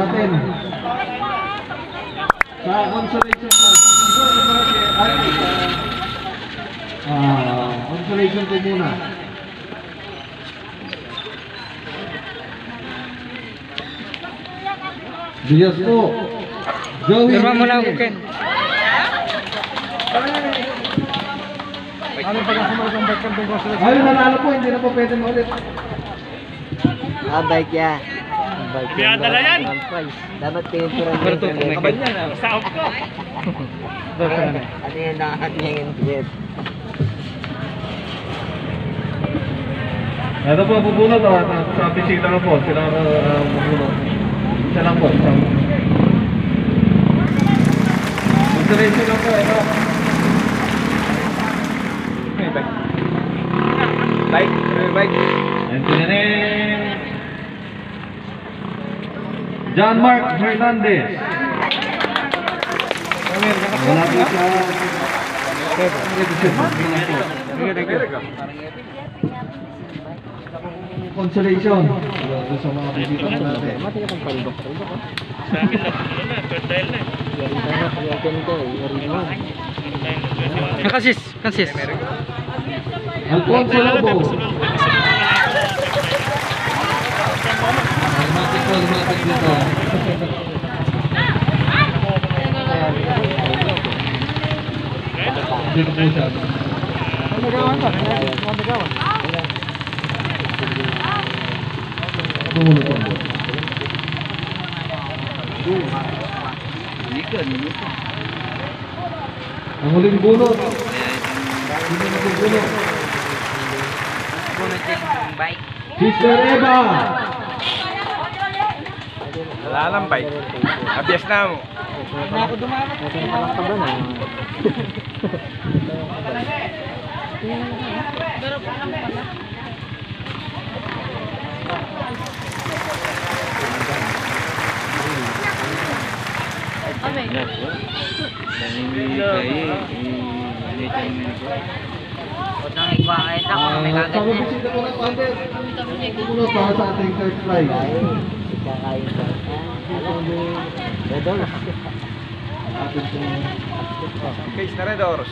natin. Sa consolation po. Consolation po muna. Diaz po. Joey. Firma mo lang, Ken. Ayun, nanalo po. Hindi na po pwede maulit. Bike yan. Pinadala yan. Dapat pinituran Pero ito, Kabad yan ah. Sa off ko. Ano yan ang yung jet? Ito po, bubunot sa bisita na po. Sila bubunot. Isa lang po. Consolation lang po. Ito. Bike. Bike. And John Mark Hernandez. Wala po siya. Consolation. Ito sa mga bisita natin. Sa amin na. Fertile na. Kansis. Alfonso Lobo. Lumatik dito. Dito po siya. Tumunod po. Ang huling bunot. Sister Eva. Wala lang bike. Abiyas na mo. Pag-bisita po ng Pander. Tumunod para sa ating third prize. Case na Red Oros.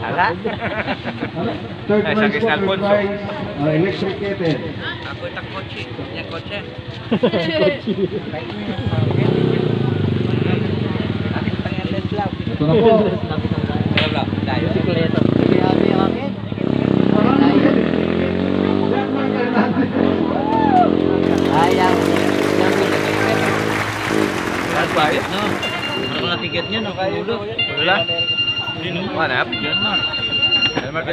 Hala? Third Ay, prize po, sa third Alfonso. prize. Electric kettle. Ako itang kotse. Yung kotse. Ito na po. Sikleto. Grabe yung akin. Ayaw. Saan ba yun? Ano na ticket niya? Nakahulog. Wala. Manap. Yan man. Yan man.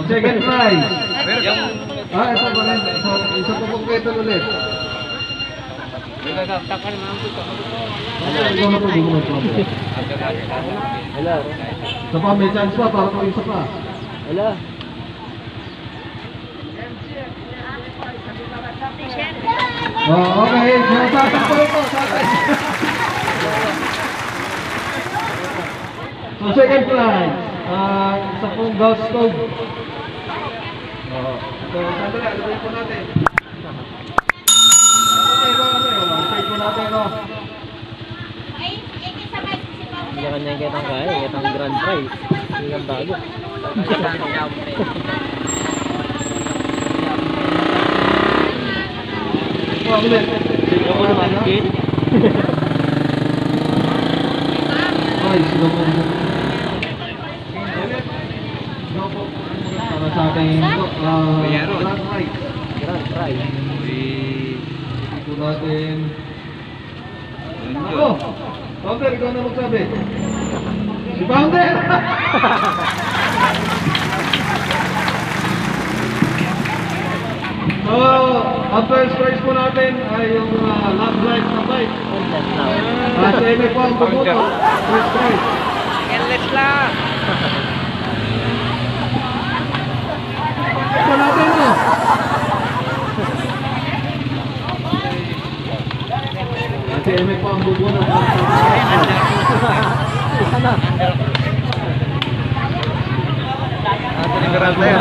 Second prize. Meron. Ito pa rin. Isa pa pong kettle ulit. Ikaw na po, bumulot po. Hello. Isa pa, may chance pa para po isa pa. Hello. Okay, tatang po ito. So second prize, isa pong gas stove. Ito, sandali, alagay po natin. Alagay po natin, no? Hindi ka niya kitang kaya. Kitang grand prize. Hindi kang bago. Ulit. Ako naman, kid. Ay, sila po. Para sa ating grand prize. Grand prize. Ito natin. Ako! Founder, ikaw na magsabi. Si Founder! So, ang first prize po natin ay yung love life na bike. Si Eme po ang bubuto. First prize. Endless lang. Ito natin, no? Si Eme po ang bubuto. Sana. Literal tayo.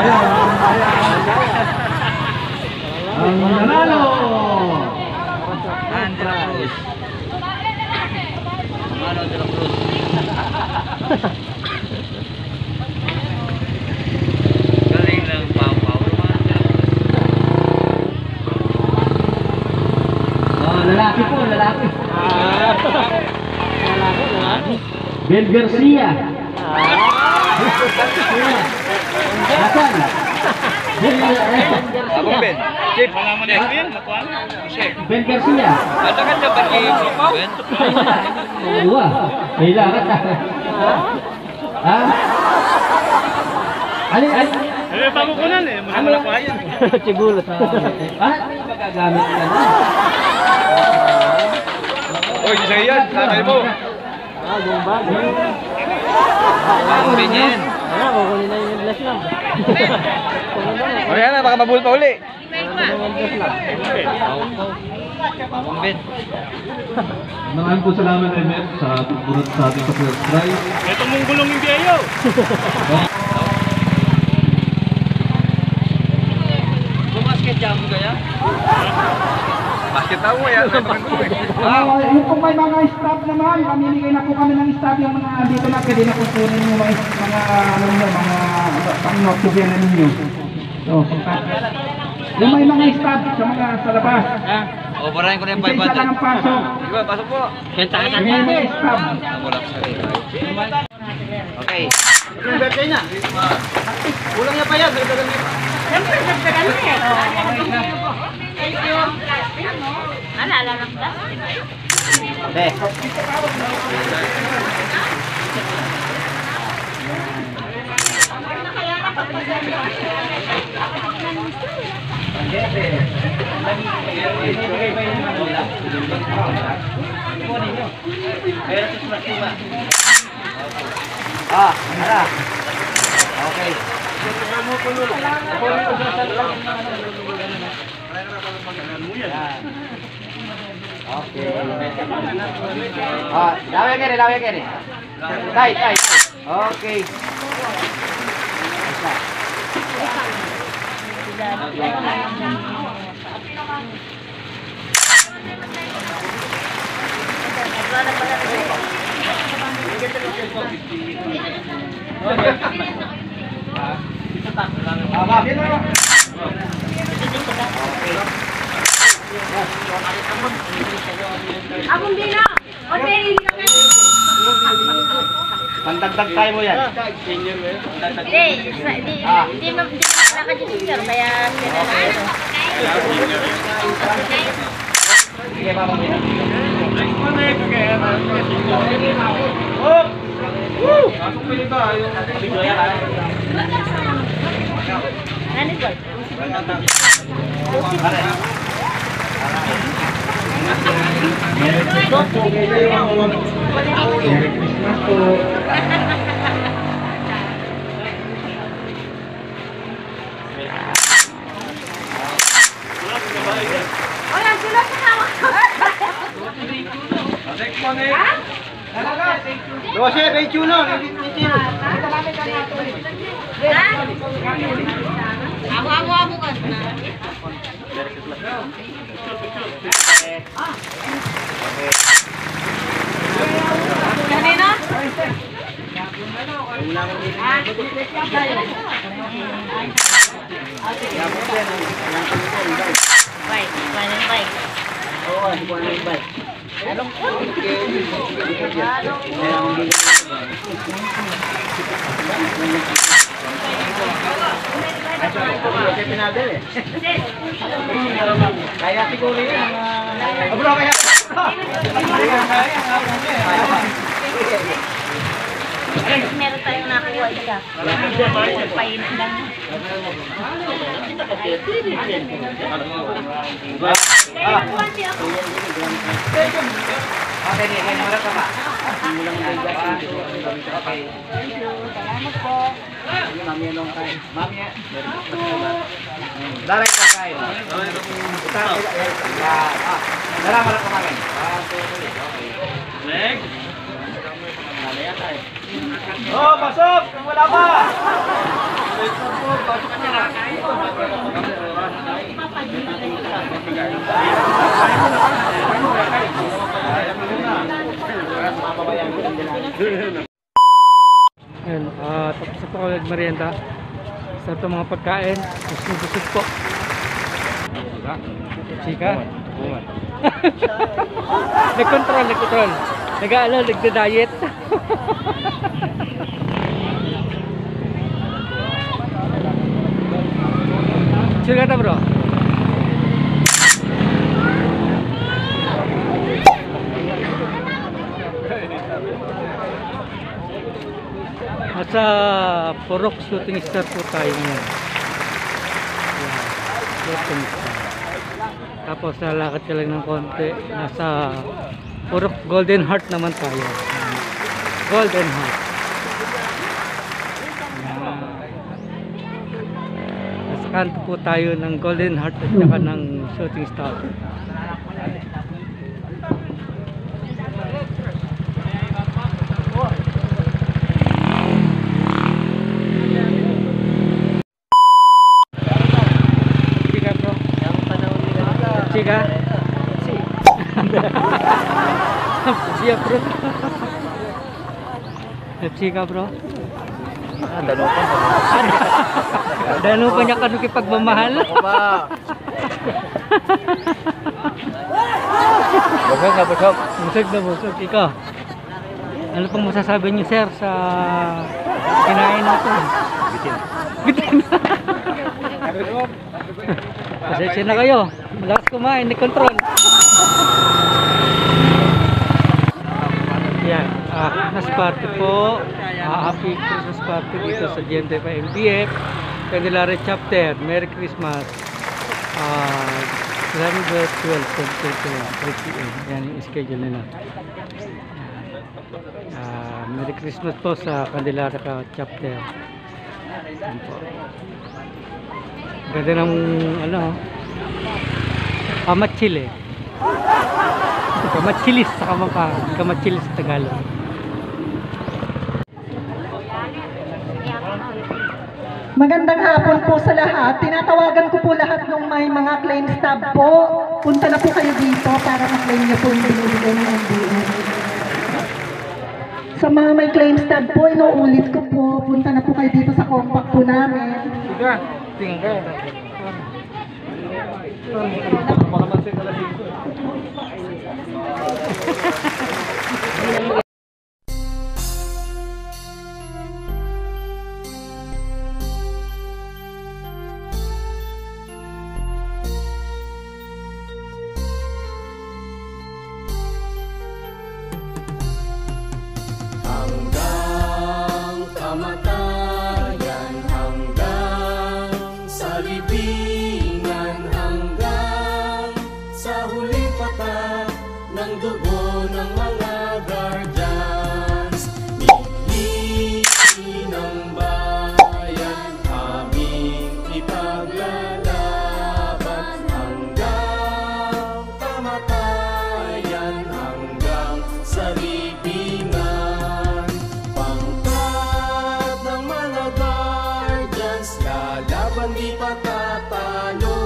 Ang nanalo! De La Cruz. Mano De La Cruz. Galing ng Pau-Pau. Mano De La Cruz. Oh, lalaki po, lalaki. Ben Garcia. Asan? Abang Ben. Chip. Wala mo na Ben. Chip. Ben Garcia. Ada kan dapat Pau-Pau? Ben. Wah, kailangan na. Ha? Alin? Eh, pamukunan eh. Muna wala pa yan. Sigulot. Ah, may magagamit ka na. Oy, isa yan. Tatay mo. Yung bag. Ang Ben yan. Ano, kukunin na yung glass lang. O yan na, baka mabul pa uli. Yung glass lang. Abang Ben. Maraming po salamat, MF, sa pagpunod sa ating sa first try. Ito mong gulong yung biyayo. Bumasket jam kaya? Basket tahu ya, saya makan dulu. Yung kung may mga staff naman, mamimigay na po kami ng staff yung mga dito na pwede na kukunin yung mga ano nyo, mga pang-notibyan na ninyo. So, yung may mga staff sa mga sa labas, Oh, barahin ko na yung isa-isa lang ang 500. pasok. Diba, pasok po. Yung may mga staff. Wala ko sa rin. Okay. Yung birthday niya. Kulang niya pa yan. Siyempre, nagtagal na eh. Thank you. Alala ng plastic. Ah, ara. Okay. Okay. Ah, laway kere. Tay. Okay. Akong dino. Okay, hindi ka Pandagdag tayo mo yan. Hindi mo naka-register, kaya sinalayo. Sige, mama mo. Ano ba? Wala sila sa hawak. Dose, 21. Amo ka na. Kanina? Bike, planning bike. Oo, hindi ko bike. Kaya siguro yun. Bro, kaya. Meron tayong nakuha isa. Painan lang. Okay, di. Kaya naman ka pa. Okay. Salamat po. Mami, anong kain? Mami, daray ka kain. Daray ka kain. Next. Oh, pasok! Wala pa! Ayan, tapos na po ako nagmerienda. Sa itong mga pagkain, busog po. Chika? Nag-control. Nag-aalala, nagda-diet. Chika na bro. At sa Purok Shooting Star po tayo ngayon. Yan, Shooting Star. Tapos lalakad ka lang ng konti. Nasa Purok Golden Heart naman tayo. Golden Heart. Nasa kanto po tayo ng Golden Heart at saka ng Shooting Star. Chika? Siya bro. Chika bro. Dano pa niya kanu kipagmamahal. Busog na busog. Ikaw, ano pang masasabi niyo sir sa kinain natin? Bitin. Pasensya na kayo. Malakas kumain, ni-control. Yan. Christmas party po. Happy Christmas party dito sa GMT5 MPF Candelaria Chapter. Merry Christmas. December 12, 3 p.m. Yan yung schedule nila. Merry Christmas po sa Candelaria Chapter. Yan po. Ganda ng ano, kamatsili. Kamatsilis sa Kamangka, kamatsilis sa Tagalog. Magandang hapon po sa lahat. Tinatawagan ko po lahat ng may mga claim stub po. Punta na po kayo dito para ma-claim niyo po yung binibigay ng NBN. Sa mga may claim stub po, inuulit ko po. Punta na po kayo dito sa compact po namin. Tinggal. Hanggang kamatayan, hanggang sa libingan, hanggang sa huling patak ng dugo ng mga guardians. Milihi ng bayan, aming ipaglalaban hanggang kamatayan, hanggang sa libingan. Pangkat ng mga guardians, lalaban di patatalo.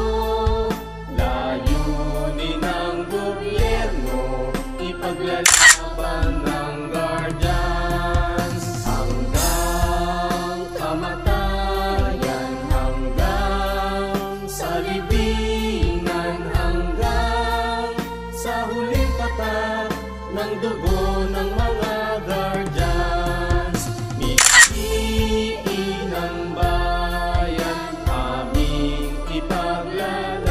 Layunin ng gobyerno, ipaglalaban ng guardians hanggang kamatayan, hanggang sa libingan, hanggang sa huling patak ng dugo ng mga guardians. Milihi ng bayan, aming ipaglalaban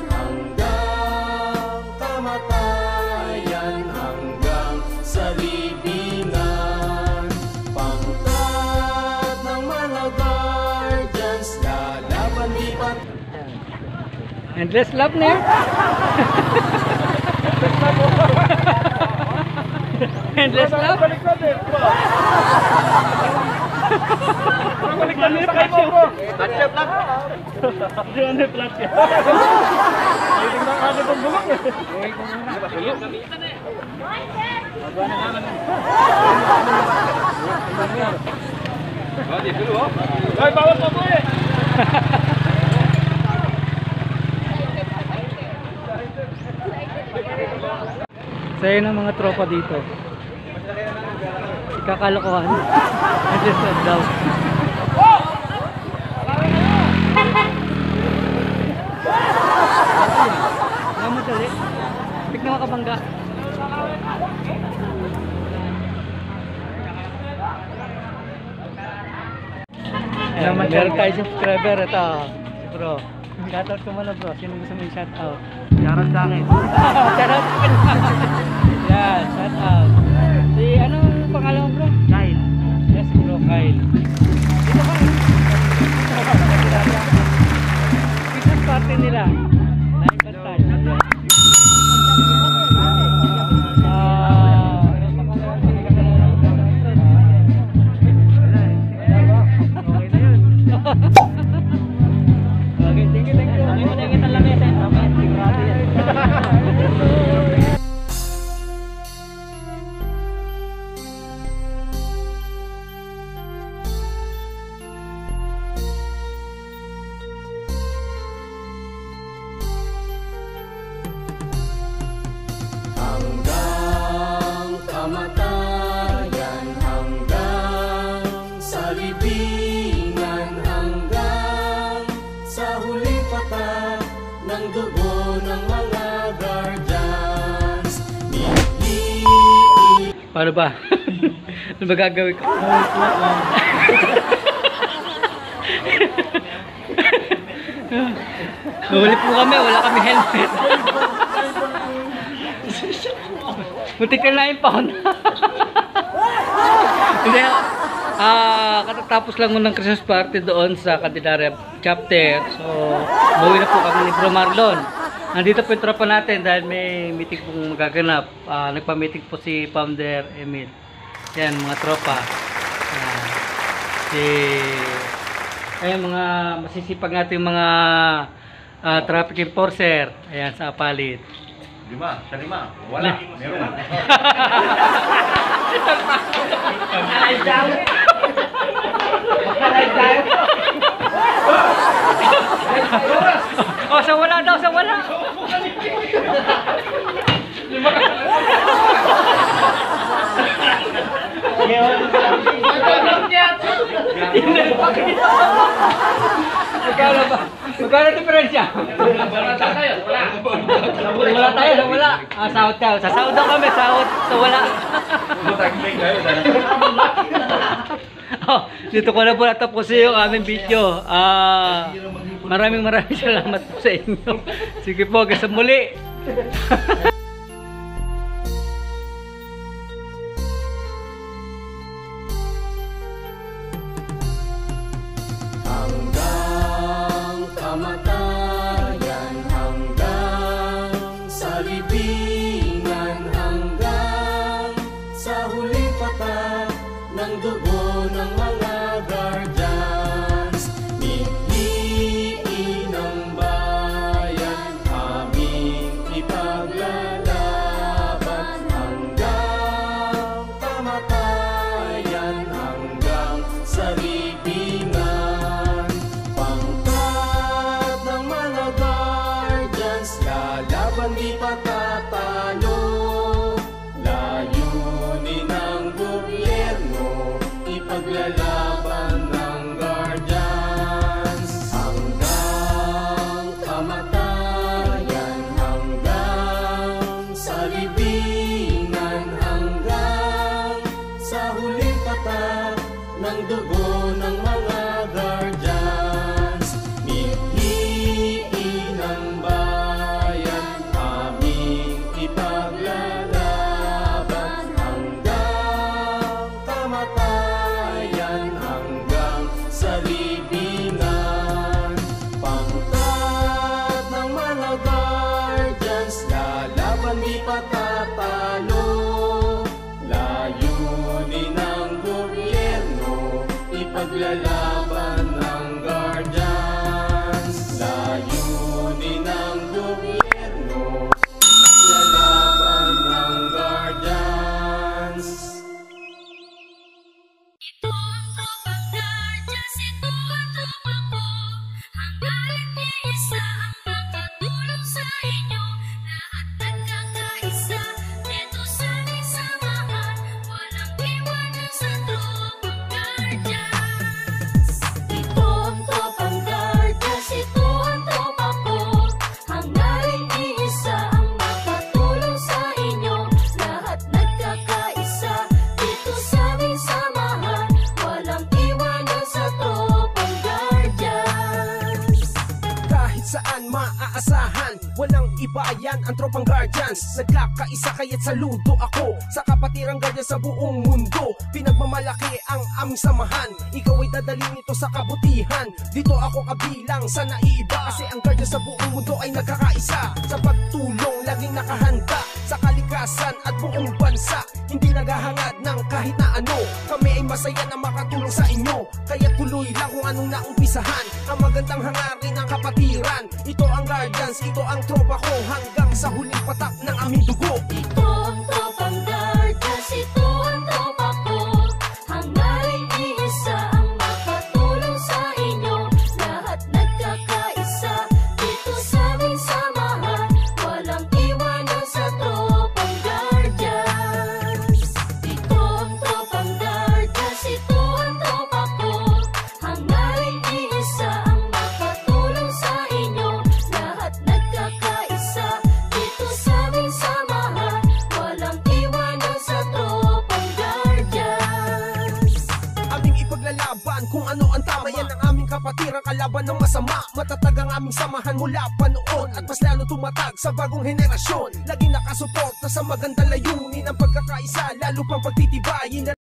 hanggang kamatayan, hanggang sa libingan. Pangkat ng mga guardians, lalaban di pat. Endless love na yan. Endless love. Baliktad niya kayo po. Tatsyap lang. Diyan ay plat yan. Hindi na kasi pang bulok eh. Ay, bawal pa po eh. Saya ng mga tropa dito. Ikakalokohan. Nag-stop daw. Madali. Tignan mo kabangga. Meron tayo subscriber. Ito. Si bro. Shoutout ko muna bro. Sino gusto mo yung shoutout? Shoutout sa akin. Shoutout ka na. Yan. Shoutout. Si anong pangalan mo bro? Kyle. Yes bro. Kyle. Dito ka. Christmas party nila. Naibantay. Okay, thank you, thank you. Ang imo lang yan, mamaya sigurado yan. Hanggang kamatayan, hanggang sa libingan, hanggang sa huling patak ng dugo ng mga guardians. Paano ba? Ano ba gagawin ko? Nahuli po kami, wala kami helmet. Muntik na yung pound. Hindi, katatapos lang mo ng Christmas party doon sa Candelaria chapter. So, umuwi na po kami ni Bro Marlon. Nandito po yung tropa natin dahil may meeting pong magaganap. Nagpa-meeting po si Founder Emil. Yan, mga tropa. Ayan, mga masisipag natin mga traffic enforcer. Ayan, sa Apalit. 5, sa 5. Wala. Meron. Oh, sa wala daw, sa wala. Magkano ba? Magkano diferensya? Wala tayo, wala. Wala tayo, sa wala. Sahod tayo. Sa sahod daw kami, sahod sa wala. Oh, dito ko na po natapusin yung aming video. Maraming salamat po sa inyo. Sige po, hanggang sa muli. Hanggang kamatayan, hanggang sa libingan, hanggang sa huling patak ng dugo ng mga guardians. Miliin ng bayan, aming ipaglaban. yan maaasahan. Walang iba yan ang tropang Guardians. Nagkakaisa kaya't saludo ako sa kapatirang Guardians sa buong mundo. Pinagmamalaki ang aming samahan. Ikaw ay dadalhin ito sa kabutihan. Dito ako kabilang sa naiiba, kasi ang Guardians sa buong mundo ay nagkakaisa. Sa pagtulong laging nakahanda sa kalikasan at buong bansa. Hindi naghahangad ng kahit na ano. Kami ay masaya na makatulong sa inyo, kaya tuloy lang kung anong naumpisahan. Ang magandang hangarin ng kapatiran. Ito ang Guardians, ito ang tropa ko, hanggang sa huling patak ng aming dugo. Ito ang tropang Guardians, ito ang tropa ko. Hangarin iisa ang makatulong sa inyo. Lahat nagkakaisa dito sa aming samahan. Walang iwanan sa tropang Guardians. Ito ang tropang Guardians, ito ang tropa ko. Hangarin iisa ang makatulong sa inyo. Lahat nagkakaisa dito sa aming samahan. Walang iwanan sa tropang Guardians. Aming ipaglalaban kung ano ang tama. Yan ang aming kapatiran, kalaban ng masama. Matatag ang aming samahan mula pa noon, at mas lalo tumatag sa bagong henerasyon. Laging nakasuporta sa magandang layunin. Ang pagkakaisa lalo pang pagtitibayin.